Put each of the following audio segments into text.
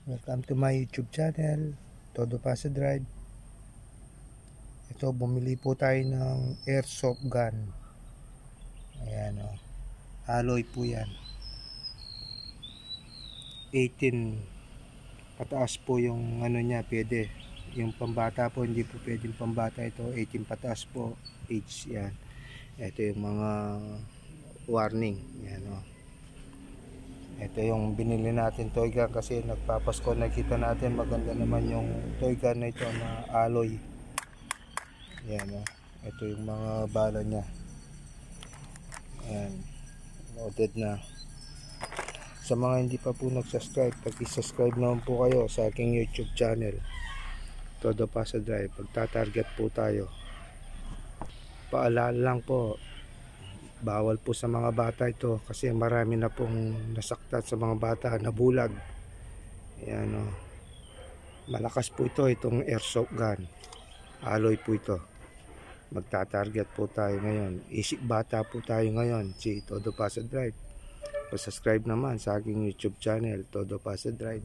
Welcome to my YouTube channel, Todo Pasa Drive. Ito, bumili po tayo ng airsoft gun. Ayan o, alloy po yan. 18 pataas po yung ano niya, pwede. Yung pambata po, hindi po pwedeng pambata ito. 18 pataas po, age yan. Ito yung mga warning. Ayan o. Ito yung binili natin toy gun kasi nagpapasko, nakita natin maganda naman yung toy gun na ito na alloy. Yan o. Ito yung mga bala nya. Ayan, loaded na. Sa mga hindi pa po nag-subscribe, pag-subscribe naman po kayo sa aking YouTube channel, Todo Pasa Drive. Pagtatarget po tayo. Paalala lang po, bawal po sa mga bata ito kasi marami na pong nasaktan sa mga bata, nabulag. Ayan o. Malakas po ito, itong airsoft gun. Alloy po ito. Magtatarget po tayo ngayon. Isip bata po tayo ngayon, si Todo Pasa Drive. Pa-subscribe naman sa aking YouTube channel, Todo Pasa Drive.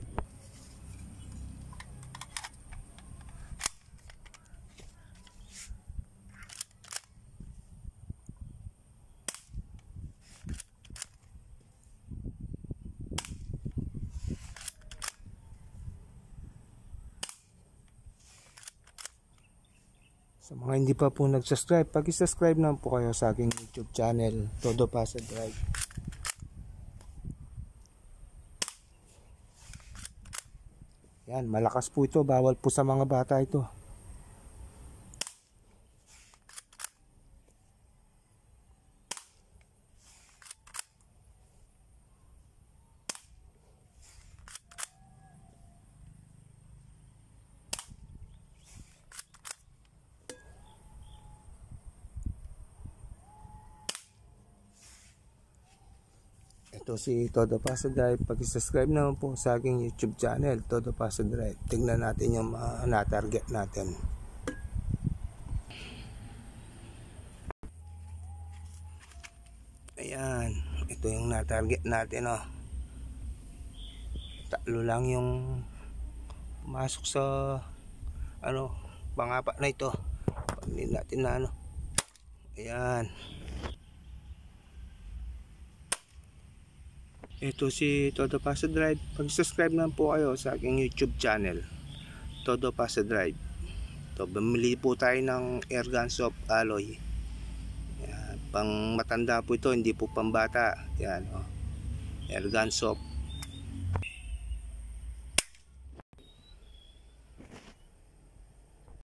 Sa mga hindi pa po nag-subscribe, pag-subscribe naman po kayo sa aking YouTube channel, Todo Pasa Drive. Yan, malakas po ito, bawal po sa mga bata ito. Ito si Todo Pasa Drive. Pag-subscribe naman po sa aking YouTube channel, Todo Pasa Drive. Tingnan natin yung na-target natin. Ayan, ito yung na-target natin oh. Tatlo lang yung pumasok sa ano, pangapat na ito. Pagnin natin na ano. Ayan. Ito si Todo Pasa Drive. Pag-subscribe naman po kayo sa aking YouTube channel, Todo Pasa Drive. Ito, bumili po tayo ng airgun soft alloy. Yan, pang matanda po ito, hindi po pambata. Yan, oh. Airgun soft